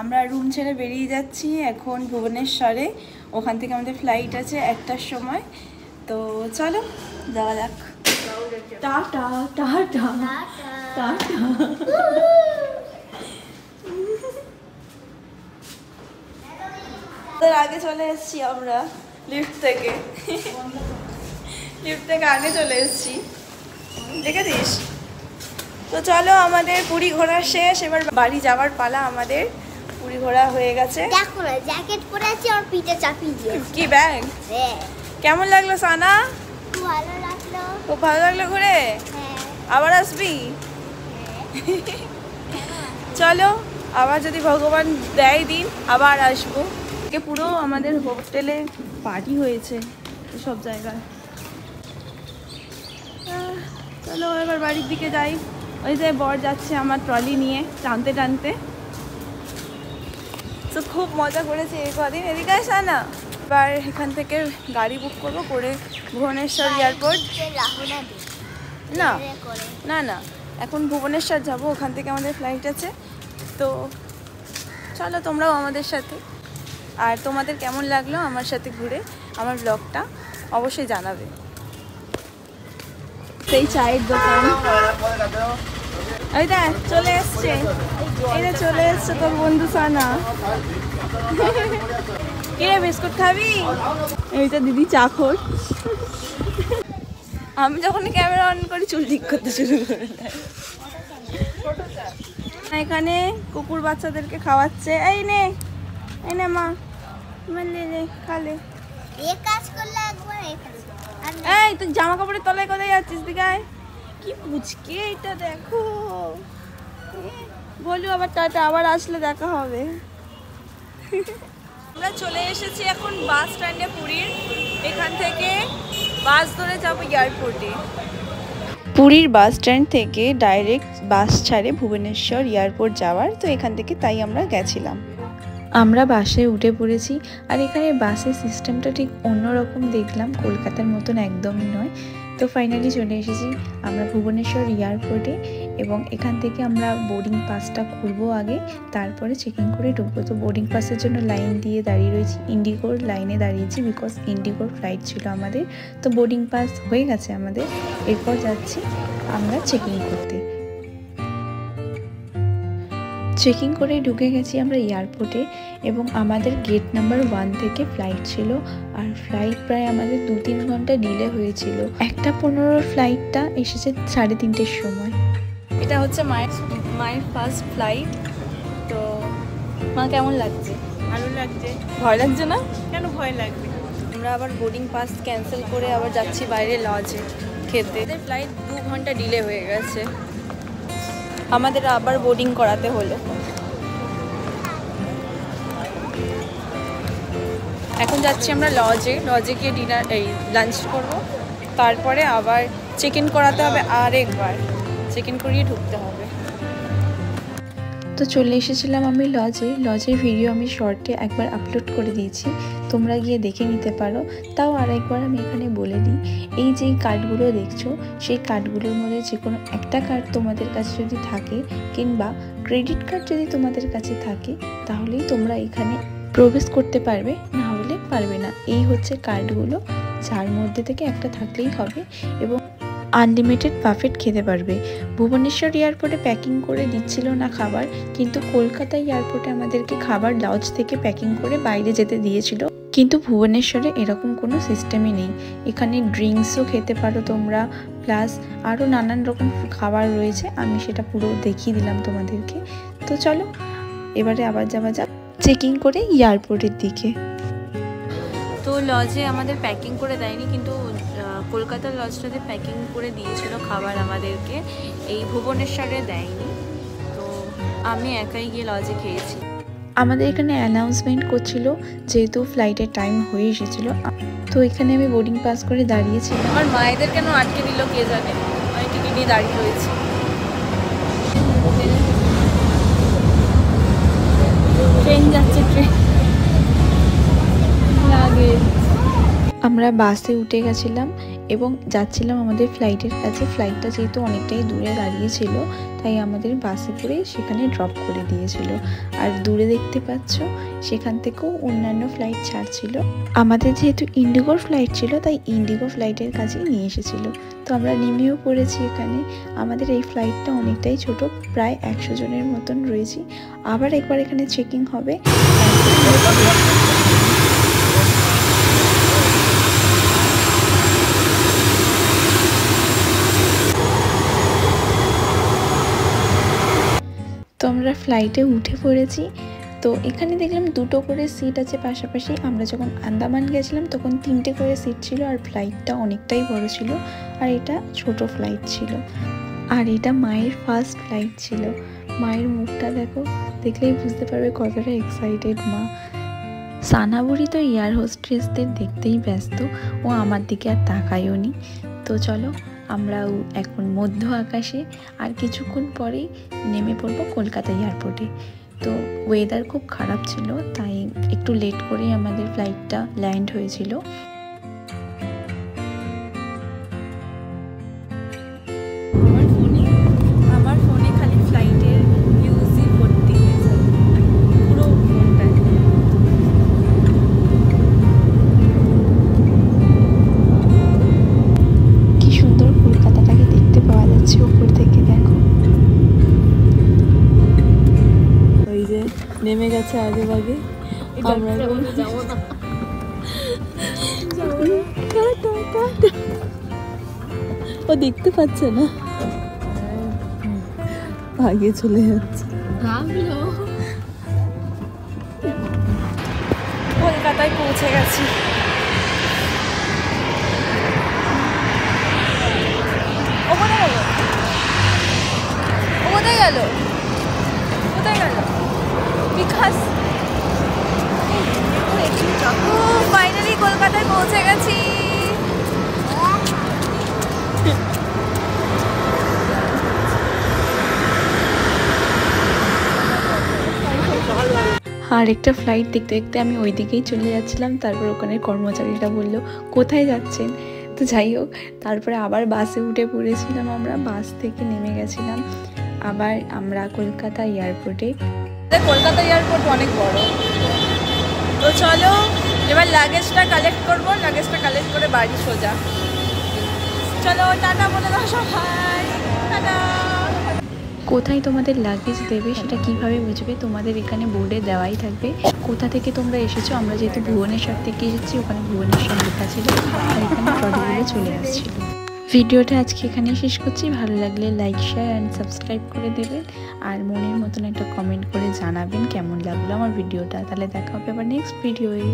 আমরা রুম ছেড়ে বেরিয়ে যাচ্ছি এখন ভুবনেশ্বরে। ওখান থেকে আমাদের ফ্লাইট আছে 1টার সময়। তো চলো যাওয়া যাক। Tata tata tata. তার আগে চলে এসেছি আমরা লিফট থেকে। লিফট থেকে আগে চলে এসেছি, দেখেছিস? তো চলো আমাদের পুরী ঘোরা শেষ, এবার বাড়ি যাওয়ার পালা আমাদের। পুরী ঘোরা হয়ে গেছে। দেখো না জ্যাকেট পরে আছি আর পিঠে চাপিয়ে দিয়েছি। কি ব্যাগ? হ্যাঁ। কেমন লাগলো সানা? খুব ভালো লাগলো। খুব ভালো লাগলো ঘুরে? হ্যাঁ। আবার আসবি? চলো আবার যদি ভগবান দেয় দিন আবার আসবো। পুরো আমাদের হোটেলে পার্টি হয়েছে সব জায়গায়। চলো এবার বাড়ির দিকে যাই। ওই যে বর যাচ্ছে আমার ট্রলি নিয়ে টানতে টানতে। তো খুব মজা করেছে এই কদিন। এদিকে আসা না, এবার এখান থেকে গাড়ি বুক করবো করে ভুবনেশ্বর এয়ারপোর্ট। না না না, এখন ভুবনেশ্বর যাব, ওখান থেকে আমাদের ফ্লাইট আছে। তো চলো তোমরাও আমাদের সাথে। আর তোমাদের কেমন লাগলো আমার সাথে ঘুরে আমার ব্লগটা অবশ্যই জানাবে। সেই চায়ের দোকান ওই দেখ চলে এসছে, এটা চলে এসছে তোর বন্ধু সানা। কিরে বিস্কুট খাবি? এইটা দিদি চাখর। আমি যখন ক্যামেরা অন করি চুল ঠিক করতে শুরু করে দেয়। এখানে কুকুর বাচ্চাদেরকে খাওয়াচ্ছে। এই নে এই নে মা, লে খালে। এই তুই জামা কাপড়ের তলায় কোথায় যাচ্ছিস? দিঘায় কি পুচকে এটা দেখো। বলু আবার টাটা, আবার আসলে দেখা হবে। আমরা চলে এসেছি এখন বাস স্ট্যান্ডে পুরীর। এখান থেকে বাস ধরে যাবো এয়ারপোর্টে। পুরীর বাস স্ট্যান্ড থেকে ডাইরেক্ট বাস ছাড়ে ভুবনেশ্বর এয়ারপোর্ট যাওয়ার। তো এখান থেকে তাই আমরা গেছিলাম। আমরা বাসে উঠে পড়েছি। আর এখানে বাসের সিস্টেমটা ঠিক অন্যরকম দেখলাম, কলকাতার মতন একদমই নয়। তো ফাইনালি চলে এসেছি আমরা ভুবনেশ্বর এয়ারপোর্টে এবং এখান থেকে আমরা বোর্ডিং পাসটা খুলবো আগে, তারপরে চেকিং করে ঢুকবো। তো বোর্ডিং পাসের জন্য লাইন দিয়ে দাঁড়িয়ে রয়েছি, ইন্ডিগোর লাইনে দাঁড়িয়েছি বিকজ ইন্ডিগোর ফ্লাইট ছিল আমাদের। তো বোর্ডিং পাস হয়ে গেছে আমাদের, এরপর যাচ্ছি আমরা চেকিং করতে। চেকিং করে ঢুকে গেছি আমরা এয়ারপোর্টে এবং আমাদের গেট নাম্বার 1 থেকে ফ্লাইট ছিল। আর ফ্লাইট প্রায় আমাদের 2-3 ঘন্টা ডিলে হয়েছিল। 1:15 ফ্লাইটটা এসেছে 3:30-র সময়। এটা হচ্ছে মায়ের ফার্স্ট ফ্লাইট। তো মা কেমন লাগছে? ভালো লাগছে। ভয় লাগছে না? কেন ভয় লাগবে? আমরা আবার বোর্ডিং পাস ক্যান্সেল করে আবার যাচ্ছি বাইরে লজে খেতে। ফ্লাইট 2 ঘন্টা ডিলে হয়ে গেছে, আমাদের আবার বোর্ডিং করাতে হলো। এখন যাচ্ছি আমরা লজে গিয়ে লাঞ্চ করব, তারপরে আবার চেক ইন করাতে হবে, আরেকবার চেক ইন করিয়ে ঢুকতে হবে। তো চলে এসেছিলাম আমি লজের ভিডিও আমি শর্টে একবার আপলোড করে দিয়েছি, তোমরা গিয়ে দেখে নিতে পারো। তাও আরেকবার আমি এখানে বলে দিই, এই যে কার্ডগুলো দেখছো সেই কার্ডগুলোর মধ্যে যে কোনো একটা কার্ড তোমাদের কাছে যদি থাকে কিংবা ক্রেডিট কার্ড যদি তোমাদের কাছে থাকে তাহলেই তোমরা এখানে প্রবেশ করতে পারবে, না হলে পারবে না। এই হচ্ছে কার্ডগুলো, যার মধ্যে থেকে একটা থাকলেই হবে এবং আনলিমিটেড বাফেট খেতে পারবে। ভুবনেশ্বর এয়ারপোর্টে প্যাকিং করে দিচ্ছিল না খাবার, কিন্তু কলকাতা এয়ারপোর্টে আমাদেরকে খাবার লজ থেকে প্যাকিং করে বাইরে যেতে দিয়েছিল। কিন্তু ভুবনেশ্বরে এরকম কোনো সিস্টেমই নেই। এখানে ড্রিঙ্কসও খেতে পারো তোমরা, প্লাস আরও নানান রকম খাবার রয়েছে, আমি সেটা পুরো দেখিয়ে দিলাম তোমাদেরকে। তো চলো এবারে আবার যাওয়া যাক চেকিং করে এয়ারপোর্টের দিকে। তো লজে আমাদের প্যাকিং করে দেয়নি, কিন্তু কলকাতার লজটাতে প্যাকিং করে দিয়েছিল খাবার আমাদেরকে, এই ভুবনেশ্বরে দেয়নি। তো আমি একাই গিয়ে লজে খেয়েছি। আমাদের এখানে অ্যানাউন্সমেন্ট করছিল যেহেতু ফ্লাইটের টাইম হয়ে এসেছিলো। তো এখানে আমি বোর্ডিং পাস করে দাঁড়িয়েছি। আমার মায়েদের কেন আটকে দিল কে জানে, আমি টিকিট নিয়ে দাঁড়িয়ে রয়েছি। ট্রেন যাচ্ছে, ট্রেন লাগে। আমরা বাসে উঠে গেছিলাম এবং যাচ্ছিলাম আমাদের ফ্লাইটের কাছে। ফ্লাইটটা যেহেতু অনেকটাই দূরে দাঁড়িয়েছিল, তাই আমাদের বাসে করে সেখানে ড্রপ করে দিয়েছিল। আর দূরে দেখতে পাচ্ছ সেখান থেকেও অন্যান্য ফ্লাইট ছাড়ছিল। আমাদের যেহেতু ইন্ডিগোর ফ্লাইট ছিল, তাই ইন্ডিগো ফ্লাইটের কাছেই নিয়ে এসেছিল। তো আমরা নেমেও পড়েছি এখানে। আমাদের এই ফ্লাইটটা অনেকটাই ছোট, প্রায় 100 জনের মতন রয়েছি। আবার একবার এখানে চেকিং হবে। তো আমরা ফ্লাইটে উঠে পড়েছি। তো এখানে দেখলাম 2টো করে সিট আছে পাশাপাশি। আমরা যখন আন্দামান গেছিলাম তখন 3টে করে সিট ছিল, আর ফ্লাইটটা অনেকটাই বড় ছিল, আর এটা ছোট ফ্লাইট ছিল। আর এটা মায়ের ফার্স্ট ফ্লাইট ছিল। মায়ের মুখটা দেখো, দেখলেই বুঝতে পারবে কতটা এক্সাইটেড মা। সানাবুড়ি তো এয়ার হোস্টেসদের দেখতেই ব্যস্ত, ও আমার দিকে আর তাকায়ও নি। তো চলো আমরা এখন মধ্য আকাশে, আর কিছুক্ষণ পরেই নেমে পড়বো কলকাতা এয়ারপোর্টে। তো ওয়েদার খুব খারাপ ছিল, তাই একটু লেট করেই আমাদের ফ্লাইটটা ল্যান্ড হয়েছিল। আমার ফোনে খালি ফ্লাইটের নিউজই ভর্তি হয়েছে, পুরো ফোনটায়। কি সুন্দর কলকাতাটাকে দেখতে পাওয়া যাচ্ছে উপর থেকে, দেখো। ওই যে নেমে গেছে আগে ভাগে, আমরা যাবো না। ও দেখতে পাচ্ছে না, আগে চলে যাচ্ছে। কলকাতায় পৌঁছে গেছি। ও কোথায় গেল? ও কোথায় গেল? কোথায় গেল বিকাশ? ফাইনালি কলকাতায় পৌঁছে গেছি। আর একটা ফ্লাইট দেখতে দেখতে আমি ওই দিকেই চলে যাচ্ছিলাম। তারপর ওখানে কর্মচারীরা বললো কোথায় যাচ্ছেন। তো যাই হোক, তারপরে আবার বাসে উঠে পড়েছিলাম। আমরা বাস থেকে নেমে গেছিলাম আবার আমরা কলকাতা এয়ারপোর্টে। কলকাতা এয়ারপোর্ট অনেক বড়। তো চলো এবার লাগেজটা কালেক্ট করবো, লাগেজটা কালেক্ট করে বাড়ি সোজা। চলো টাটা বলে দাও সবাই, টাটা। কোথায় তোমাদের লাগেজ দেবে সেটা কিভাবে বুঝবে? তোমাদের এখানে বোর্ডে দেওয়াই থাকবে কোথা থেকে তোমরা এসেছো। আমরা যেহেতু ভুবনেশ্বর থেকে এসেছি, ওখানে ভুবনেশ্বর লেখা ছিল, আর এখানে ট্রলিগুলো চলে আসছিল। ভিডিওটা আজকে এখানেই শেষ করছি। ভালো লাগলে লাইক, শেয়ার অ্যান্ড সাবস্ক্রাইব করে দেবেন, আর মনের মতন একটা কমেন্ট করে জানাবেন কেমন লাগলো আমার ভিডিওটা। তাহলে দেখা হবে আবার নেক্সট ভিডিওয়ে।